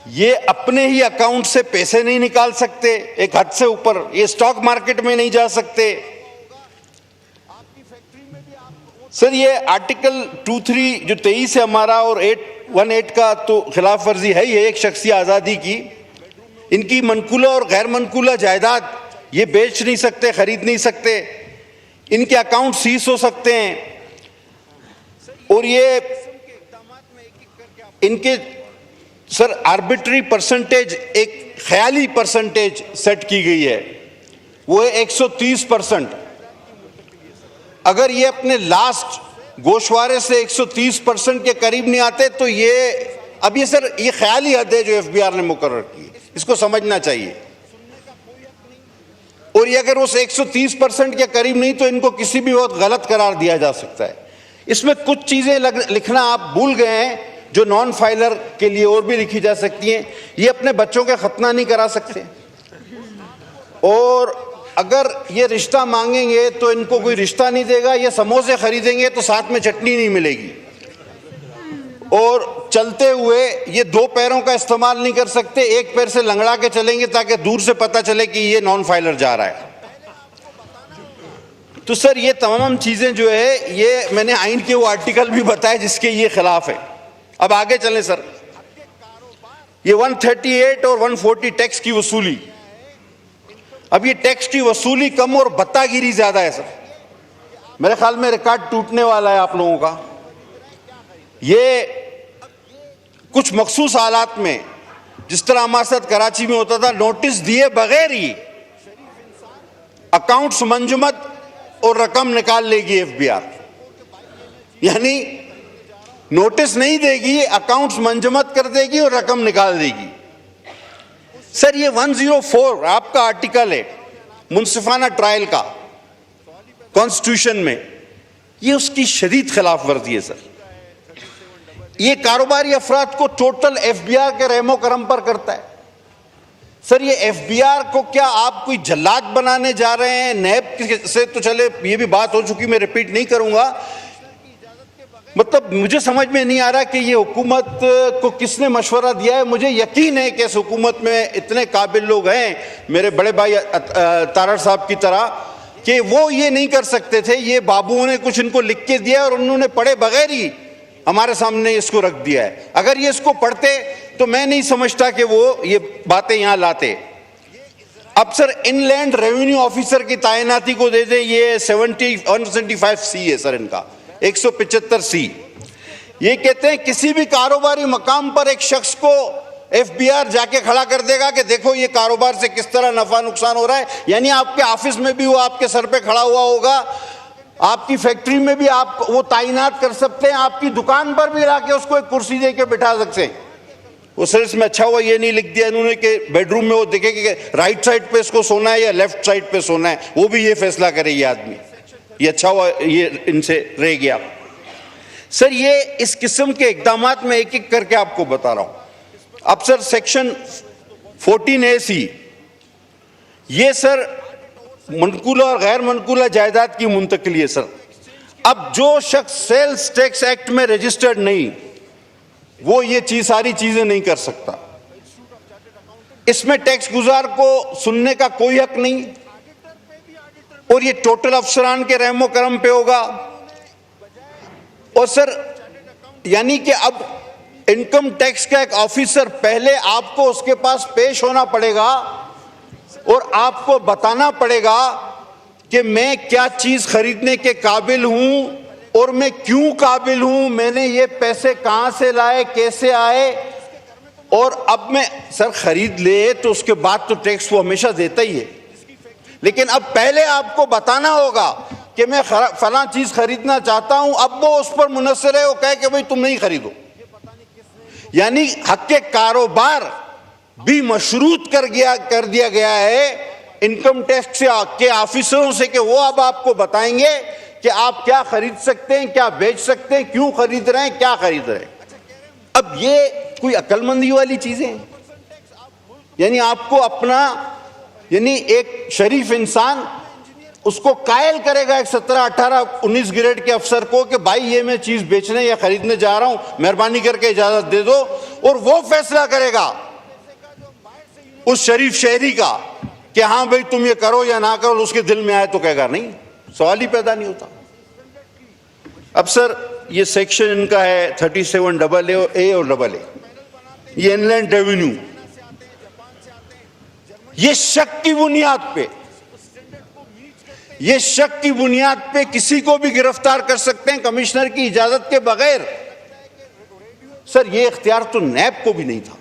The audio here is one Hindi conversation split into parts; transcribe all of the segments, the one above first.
ये अपने ही अकाउंट से पैसे नहीं निकाल सकते, एक हद से ऊपर ये स्टॉक मार्केट में नहीं जा सकते। सर ये आर्टिकल 23 जो 23 है हमारा और 818 का तो खिलाफ वर्जी है, ये एक शख्सी आज़ादी की। इनकी मनकूला और गैर मनकूला जायदाद ये बेच नहीं सकते, खरीद नहीं सकते, इनके अकाउंट सीज हो सकते हैं और ये इनके सर आर्बिट्री परसेंटेज, एक ख्याली परसेंटेज सेट की गई है, वो है 130%। अगर ये अपने लास्ट गोशवारे से 130% के करीब नहीं आते तो ये अब ये सर ये ख्याली हद है जो एफबीआर ने मुकर्रर की, इसको समझना चाहिए। और ये अगर उस 130% के करीब नहीं तो इनको किसी भी वक्त गलत करार दिया जा सकता है। इसमें कुछ चीजें लिखना आप भूल गए हैं जो नॉन फाइलर के लिए और भी लिखी जा सकती हैं। ये अपने बच्चों के खतना नहीं करा सकते और अगर ये रिश्ता मांगेंगे तो इनको कोई रिश्ता नहीं देगा, ये समोसे खरीदेंगे तो साथ में चटनी नहीं मिलेगी और चलते हुए ये दो पैरों का इस्तेमाल नहीं कर सकते, एक पैर से लंगड़ा के चलेंगे ताकि दूर से पता चले कि ये नॉन फाइलर जा रहा है। तो सर ये तमाम चीजें जो है ये मैंने आइन के वो आर्टिकल भी बताए जिसके ये खिलाफ है। अब आगे चलें सर, ये 138 और 140 टैक्स की वसूली। अब ये टैक्स की वसूली कम और बत्तागिरी ज्यादा है सर, मेरे ख्याल में रिकॉर्ड टूटने वाला है आप लोगों का। ये कुछ मखसूस हालात में जिस तरह हमारे साथ कराची में होता था, नोटिस दिए बगैर ही अकाउंट्स मंजमद और रकम निकाल लेगी एफबीआर, यानी नोटिस नहीं देगी, अकाउंट्स मंजमद कर देगी और रकम निकाल देगी। सर ये 104 आपका आर्टिकल है मुनसिफाना ट्रायल का कॉन्स्टिट्यूशन में, ये उसकी शदीद खिलाफ वर्जी है सर। ये कारोबारी अफराद को टोटल एफबीआर के रहमो करम पर करता है। सर ये एफबीआर को क्या आप कोई जल्लाद बनाने जा रहे हैं? नैब से तो चले ये भी बात हो चुकी, मैं रिपीट नहीं करूंगा। मतलब मुझे समझ में नहीं आ रहा कि ये हुकूमत को किसने मशवरा दिया है। मुझे यकीन है कि इस हुकूमत में इतने काबिल लोग हैं, मेरे बड़े भाई तारड़ साहब की तरह, कि वो ये नहीं कर सकते थे। ये बाबुओं ने कुछ इनको लिख के दिया और उन्होंने पढ़े बगैर ही हमारे सामने इसको रख दिया है। अगर ये इसको पढ़ते तो मैं नहीं समझता कि वो ये बातें यहां लाते। अब सर इनलैंड रेवेन्यू ऑफिसर की तैनाती को दे दे, ये 175C है सर इनका 175C। ये कहते हैं किसी भी कारोबारी मकाम पर एक शख्स को एफबीआर जाके खड़ा कर देगा कि देखो ये कारोबार से किस तरह नफा नुकसान हो रहा है। यानी आपके ऑफिस में भी वो आपके सर पे खड़ा हुआ होगा, आपकी फैक्ट्री में भी आप वो तैनात कर सकते हैं, आपकी दुकान पर भी लाके उसको एक कुर्सी दे के बिठा सकते हैं। वो सर इसमें अच्छा हुआ ये नहीं लिख दिया इन्होंने कि बेडरूम में वो देखे कि राइट साइड पे इसको सोना है या लेफ्ट साइड पे सोना है, वो भी ये फैसला करे ये आदमी। ये अच्छा हुआ ये इनसे रह गया। सर ये इस किस्म के इकदामात में एक एक करके आपको बता रहा हूं। अब सर सेक्शन 14AC, ये सर मनकूला और गैर मनकूला जायदाद की मुंतकिली है सर। अब जो शख्स सेल्स टैक्स एक्ट में रजिस्टर्ड नहीं, वो ये सारी चीजें नहीं कर सकता। इसमें टैक्स गुजार को सुनने का कोई हक नहीं और ये टोटल अफसरान के रहमो करम पे होगा। और सर यानी कि अब इनकम टैक्स का एक ऑफिसर, पहले आपको उसके पास पेश होना पड़ेगा और आपको बताना पड़ेगा कि मैं क्या चीज खरीदने के काबिल हूं और मैं क्यों काबिल हूं, मैंने ये पैसे कहां से लाए, कैसे आए। और अब मैं सर खरीद ले तो उसके बाद तो टैक्स वो हमेशा देता ही है, लेकिन अब पहले आपको बताना होगा कि मैं फलां चीज खरीदना चाहता हूं। अब वो उस पर मुनस्सर है, वो कहे कि भाई तुम नहीं खरीदो। यानी हक के कारोबार भी मशरूत कर दिया गया है इनकम टैक्स के ऑफिसरों से कि वो अब आपको बताएंगे कि आप क्या खरीद सकते हैं, क्या बेच सकते हैं, क्यों खरीद रहे हैं, क्या खरीद रहे हैं। अब ये कोई अक्लमंदी वाली चीजें हैं। यानी आपको अपना, यानी एक शरीफ इंसान उसको कायल करेगा एक 17, 18, 19 ग्रेड के अफसर को कि भाई ये मैं चीज बेचने या खरीदने जा रहा हूं, मेहरबानी करके इजाजत दे दो, और वो फैसला करेगा उस शरीफ शहरी का कि हाँ भाई तुम ये करो या ना करो, उसके दिल में आए तो कहेगा नहीं, सवाल ही पैदा नहीं होता। अब सर ये सेक्शन इनका है 37AA और AA, ये इनलैंड रेवेन्यू, ये शक की बुनियाद पे, ये शक की बुनियाद पे किसी को भी गिरफ्तार कर सकते हैं कमिश्नर की इजाजत के बगैर। सर ये इख्तियार तो नैब को भी नहीं था,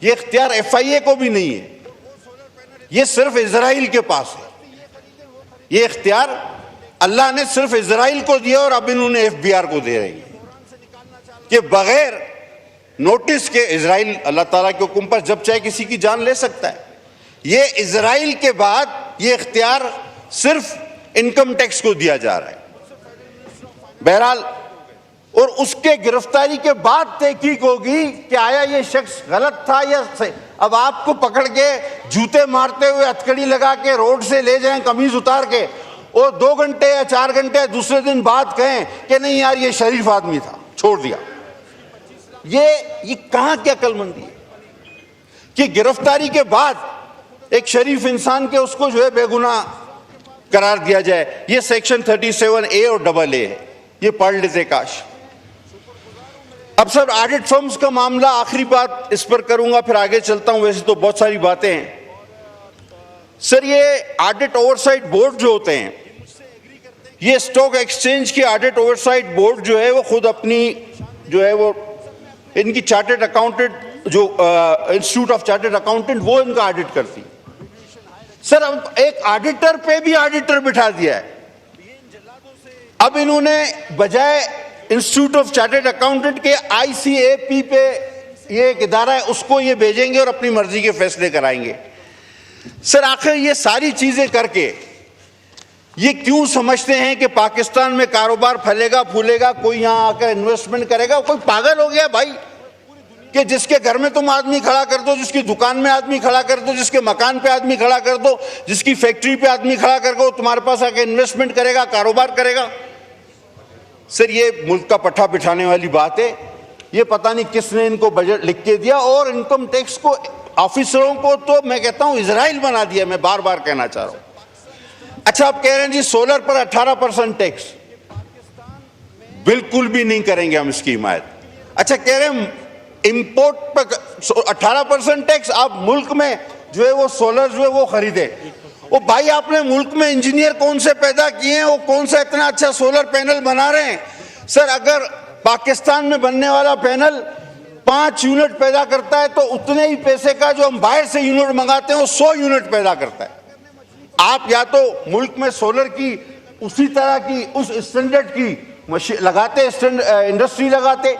ये इख्तियार FIA को भी नहीं है, ये सिर्फ इजराइल के पास है। ये इख्तियार अल्लाह ने सिर्फ इजराइल को दिया और अब इन्होंने FBR को दे रही है कि बगैर नोटिस के इजराइल अल्लाह ताला के हुक्म पर जब चाहे किसी की जान ले सकता है। ये इजराइल के बाद ये इख्तियार सिर्फ इनकम टैक्स को दिया जा रहा है। बहरहाल, और उसके गिरफ्तारी के बाद तहकीक होगी कि आया ये शख्स गलत था या सही। अब आपको पकड़ के जूते मारते हुए हथकड़ी लगा के रोड से ले जाएं कमीज उतार के, और 2 घंटे या 4 घंटे दूसरे दिन बाद कहें कि नहीं यार ये शरीफ आदमी था, छोड़ दिया। ये कहां की अक्लमंदी है कि गिरफ्तारी के बाद एक शरीफ इंसान के उसको जो है बेगुनाह करार दिया जाए। ये सेक्शन 37A और AA है, ये पढ़ लेते काश। अब सर ऑडिट फर्म्स का मामला, आखिरी बात इस पर करूंगा फिर आगे चलता हूं, वैसे तो बहुत सारी बातें हैं। सर ये ऑडिट ओवरसाइट बोर्ड जो होते हैं, ये स्टॉक एक्सचेंज की ऑडिट ओवरसाइट बोर्ड जो है वो खुद अपनी जो है वो इनकी चार्टर्ड अकाउंटेंट जो इंस्टीट्यूट ऑफ चार्टर्ड अकाउंटेंट वो इनका ऑडिट करती है। सर अब एक ऑडिटर पे भी ऑडिटर बिठा दिया है। अब इन्होंने बजाय इंस्टीट्यूट ऑफ चार्टर्ड अकाउंटेंट के ICAP पे ये एक इदारा है उसको ये भेजेंगे और अपनी मर्जी के फैसले कराएंगे। सर आखिर ये सारी चीजें करके ये क्यों समझते हैं कि पाकिस्तान में कारोबार फैलेगा फूलेगा, कोई यहां आकर इन्वेस्टमेंट करेगा? कोई पागल हो गया भाई कि जिसके घर में तुम आदमी खड़ा कर दो, जिसकी दुकान में आदमी खड़ा कर दो, जिसके मकान पे आदमी खड़ा कर दो, जिसकी फैक्ट्री पे आदमी खड़ा कर दो, तुम्हारे पास आकर इन्वेस्टमेंट करेगा, कारोबार करेगा। सर ये मुल्क का पट्टा बिठाने वाली बात है। ये पता नहीं किसने इनको बजट लिख के दिया, और इनकम टैक्स को ऑफिसरों को तो मैं कहता हूं इजराइल बना दिया। मैं बार बार कहना चाह रहा हूं। अच्छा आप कह रहे हैं जी सोलर पर 18% टैक्स, बिल्कुल भी नहीं करेंगे हम इसकी हिमायत। अच्छा कह रहे हैं इंपोर्ट पर 18% टैक्स, आप मुल्क में जो है वो सोलर जो है वो खरीदे। वो भाई आपने मुल्क में इंजीनियर कौन से पैदा किए हैं, वो कौन सा इतना अच्छा सोलर पैनल बना रहे हैं? सर अगर पाकिस्तान में बनने वाला पैनल 5 यूनिट पैदा करता है तो उतने ही पैसे का जो हम बाहर से यूनिट मंगाते हैं वो 100 यूनिट पैदा करता है। आप या तो मुल्क में सोलर की उसी तरह की उस स्टैंडर्ड की मशीन लगाते, इंडस्ट्री लगाते,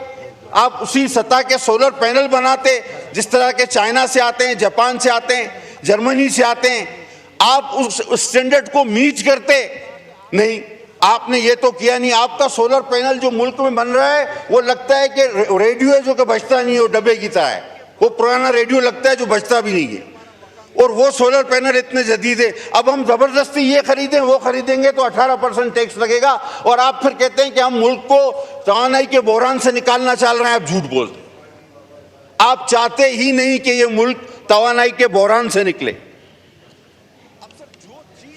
आप उसी सतह के सोलर पैनल बनाते जिस तरह के चाइना से आते हैं, जापान से आते हैं, जर्मनी से आते हैं। आप उस स्टैंडर्ड को मीट करते नहीं, आपने ये तो किया नहीं। आपका सोलर पैनल जो मुल्क में बन रहा है वो लगता है कि रेडियो है जो कि बजता नहीं है, वो डब्बे की तरह है। वो पुराना रेडियो लगता है जो बजता भी नहीं है, और वो सोलर पैनल इतने जदीद है। अब हम जबरदस्ती ये खरीदें वो खरीदेंगे तो 18% टैक्स लगेगा, और आप फिर कहते हैं कि हम मुल्क को तवानाई के बहरान से निकालना चाह रहे हैं। आप झूठ बोलते, आप चाहते ही नहीं कि ये मुल्क तवानाई के बहरान से निकले।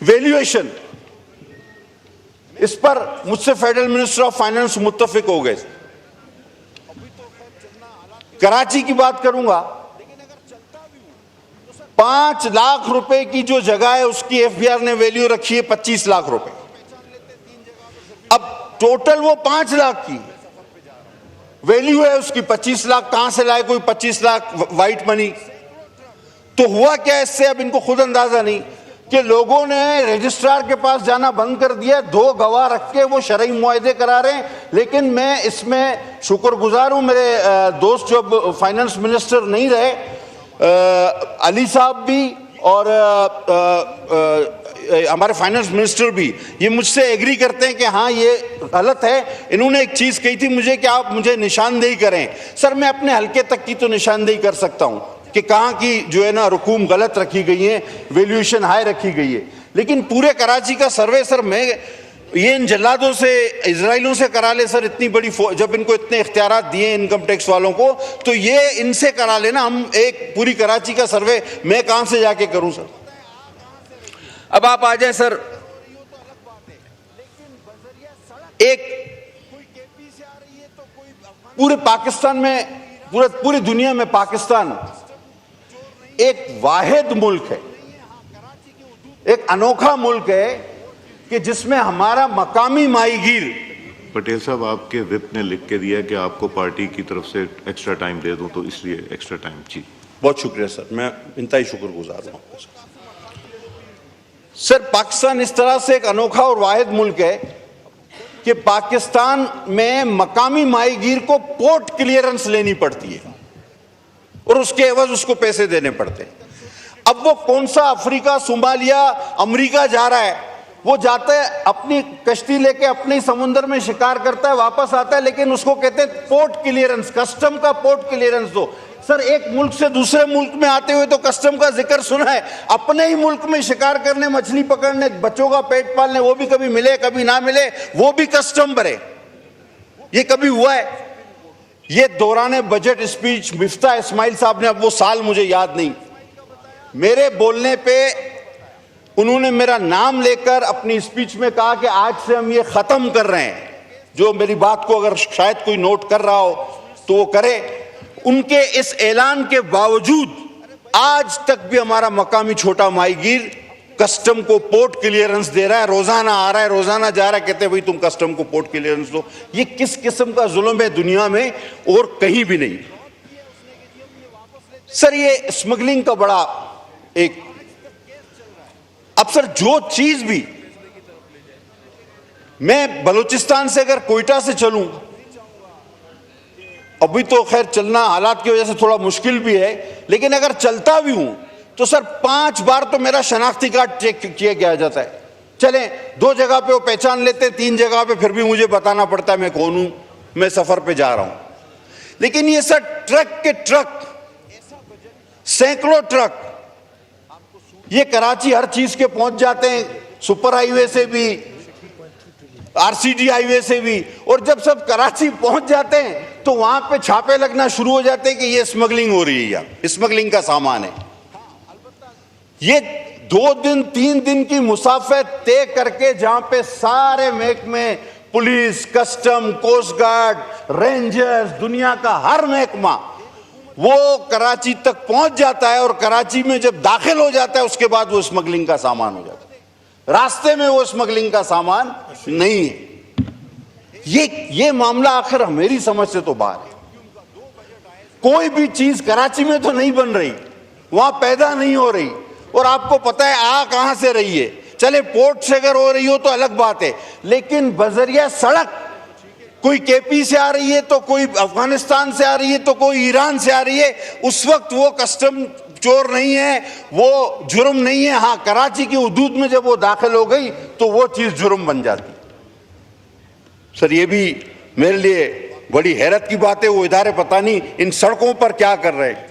वैल्यूएशन, इस पर मुझसे फेडरल मिनिस्टर ऑफ फाइनेंस मुत्तफिक हो गए। कराची की बात करूंगा, 5 लाख रुपए की जो जगह है उसकी FBR ने वैल्यू रखी है 25 लाख रुपए। अब टोटल वो 5 लाख की वैल्यू है, उसकी 25 लाख कहां से लाए कोई 25 लाख वाइट मनी? तो हुआ क्या इससे, अब इनको खुद अंदाजा नहीं कि लोगों ने रजिस्ट्रार के पास जाना बंद कर दिया। 2 गवाह रख के वो शरई मुआहदे करा रहे हैं। लेकिन मैं इसमें शुक्रगुजार हूं, मेरे दोस्त जो फाइनेंस मिनिस्टर नहीं रहे, अली साहब भी और हमारे फाइनेंस मिनिस्टर भी, ये मुझसे एग्री करते हैं कि हाँ ये गलत है। इन्होंने एक चीज़ कही थी मुझे कि आप मुझे निशानदेही करें। सर मैं अपने हल्के तक की तो निशानदेही कर सकता हूँ कि कहाँ की जो है ना रकूम गलत रखी गई है, वैल्यूएशन हाई रखी गई है, लेकिन पूरे कराची का सर्वे सर मैं ये इन जल्लादों से, इजराइलियों से करा ले सर, इतनी बड़ी जब इनको इतने इख्तियारात दिए इनकम टैक्स वालों को, तो ये इनसे करा लेना। हम एक पूरी कराची का सर्वे मैं कहां से जाके करूं सर? अब आप आ जाए सर, एक पूरे पाकिस्तान में, पूरी दुनिया में पाकिस्तान एक वाहिद मुल्क है, एक अनोखा मुल्क है कि जिसमें हमारा मकामी माहीगीर। पटेल साहब, आपके विप ने लिख के दिया कि आपको पार्टी की तरफ से एक्स्ट्रा टाइम दे दूं, तो इसलिए एक्स्ट्रा टाइम। जी बहुत शुक्रिया सर, मैं इंतहाई शुक्रगुजार हूं सर। पाकिस्तान इस तरह से एक अनोखा और वाहिद मुल्क है कि पाकिस्तान में मकामी माहीगीर को पोर्ट क्लियरेंस लेनी पड़ती है और उसके एवज उसको पैसे देने पड़ते हैं। अब वो कौन सा अफ्रीका, सोमालिया, अमेरिका जा रहा है, वो जाता है अपनी कश्ती लेके अपने समुद्र में शिकार करता है, वापस आता है, लेकिन उसको कहते हैं पोर्ट क्लियरेंस, कस्टम का पोर्ट क्लियरेंस दो। सर, एक मुल्क से दूसरे मुल्क में आते हुए तो कस्टम का जिक्र सुना है, अपने ही मुल्क में शिकार करने, मछली पकड़ने, बच्चों का पेट पालने, वो भी कभी मिले कभी ना मिले, वो भी कस्टम भरे। ये कभी हुआ है? ये दौरान बजट स्पीच मिफ्ता इस्माइल साहब ने, अब वो साल मुझे याद नहीं, मेरे बोलने पे उन्होंने मेरा नाम लेकर अपनी स्पीच में कहा कि आज से हम ये खत्म कर रहे हैं। जो मेरी बात को अगर शायद कोई नोट कर रहा हो तो वो करे। उनके इस ऐलान के बावजूद आज तक भी हमारा मकामी छोटा माहीगीर कस्टम को पोर्ट क्लियरेंस दे रहा है, रोजाना आ रहा है, रोजाना जा रहा है, कहते हैं भाई तुम कस्टम को पोर्ट क्लियरेंस दो। ये किस किस्म का जुल्म है दुनिया में और कहीं भी नहीं। सर, ये स्मगलिंग का बड़ा एक, अब सर जो चीज भी, मैं बलूचिस्तान से अगर कोयटा से चलूं, अभी तो खैर चलना हालात की वजह से थोड़ा मुश्किल भी है, लेकिन अगर चलता भी हूं तो सर 5 बार तो मेरा शनाख्ती कार्ड चेक किया गया जाता है। चले 2 जगह पे वो पहचान लेते, 3 जगह पे फिर भी मुझे बताना पड़ता है मैं कौन हूं, मैं सफर पे जा रहा हूं। लेकिन ये सर ट्रक के ट्रक, सैकड़ों ट्रक ये कराची हर चीज के पहुंच जाते हैं, सुपर हाईवे से भी, आरसीडी हाईवे से भी, और जब सब कराची पहुंच जाते हैं तो वहां पे छापे लगना शुरू हो जाते हैं कि ये स्मगलिंग हो रही है या स्मगलिंग का सामान है। ये 2 दिन 3 दिन की मुसाफिर तय करके, जहां पे सारे महकमे, police, custom, coast guard, rangers, दुनिया का हर महकमा वो कराची तक पहुंच जाता है, और कराची में जब दाखिल हो जाता है उसके बाद वो स्मगलिंग का सामान हो जाता है। रास्ते में वो स्मगलिंग का सामान नहीं है। ये मामला आखिर मेरी समझ से तो बाहर है। कोई भी चीज कराची में तो नहीं बन रही, वहां पैदा नहीं हो रही, और आपको पता है आ कहां से रही है। चले पोर्ट से अगर हो रही हो तो अलग बात है, लेकिन बजरिया सड़क कोई केपी से आ रही है, तो कोई अफगानिस्तान से आ रही है, तो कोई ईरान से आ रही है, उस वक्त वो कस्टम चोर नहीं है, वो जुर्म नहीं है। हाँ, कराची की हुदूद में जब वो दाखिल हो गई तो वो चीज जुर्म बन जाती। सर, ये भी मेरे लिए बड़ी हैरत की बात है, वो इदारे पता नहीं इन सड़कों पर क्या कर रहे हैं।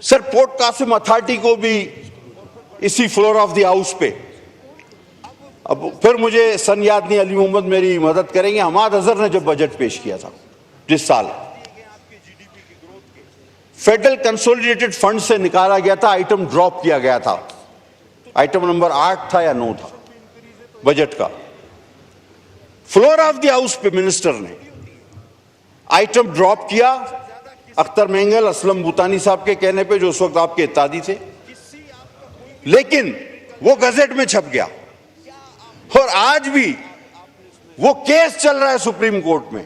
सर, पोर्ट कासिम अथॉरिटी को भी इसी फ्लोर ऑफ द हाउस पे, अब फिर मुझे सन याद नहीं, अली मोहम्मद मेरी मदद करेंगे, हमाद अजहर ने जब बजट पेश किया था जिस साल, फेडरल कंसोलिडेटेड फंड से निकाला गया था, आइटम ड्रॉप किया गया था, आइटम नंबर 8 था या 9 था बजट का। फ्लोर ऑफ द हाउस पे मिनिस्टर ने आइटम ड्रॉप किया, अख्तर मेंगल, असलम बूतानी साहब के कहने पे, जो उस वक्त आपके इत्तादी थे, लेकिन वो गजेट में छप गया, और आज भी वो केस चल रहा है सुप्रीम कोर्ट में।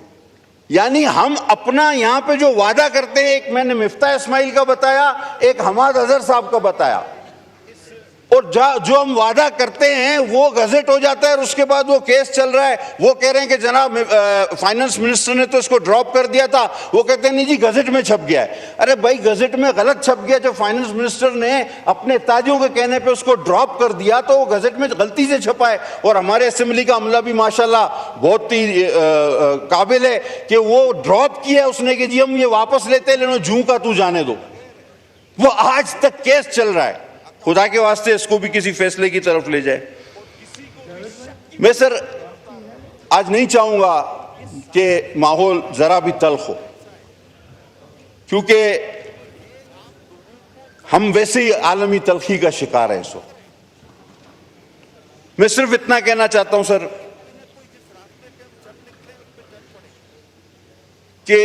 यानी हम अपना यहां पे जो वादा करते हैं, एक मैंने मिफ्ता इस्माइल का बताया, एक हमाद अजहर साहब का बताया, और जो हम वादा करते हैं वो गजेट हो जाता है, और उसके बाद वो केस चल रहा है। वो कह रहे हैं कि जनाब फाइनेंस मिनिस्टर ने तो इसको ड्रॉप कर दिया था, वो कहते हैं नहीं जी गजेट में छप गया है। अरे भाई, गजेट में गलत छप गया, जो फाइनेंस मिनिस्टर ने अपने ताजियों के कहने पे उसको ड्रॉप कर दिया तो वो गजेट में गलती से छपा है। और हमारे असेंबली का अमला भी माशाल्लाह बहुत ही काबिल है कि वो ड्रॉप किया उसने कि जी हम ये वापस लेते, लेनो जूं का तू जाने दो। वो आज तक केस चल रहा है। खुदा के वास्ते इसको भी किसी फैसले की तरफ ले जाए। मैं सर आज नहीं चाहूंगा कि माहौल जरा भी तल्ख हो, क्योंकि हम वैसे ही आलमी तलखी का शिकार है इस वक्त। मैं सिर्फ इतना कहना चाहता हूं सर कि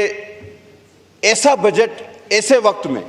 ऐसा बजट ऐसे वक्त में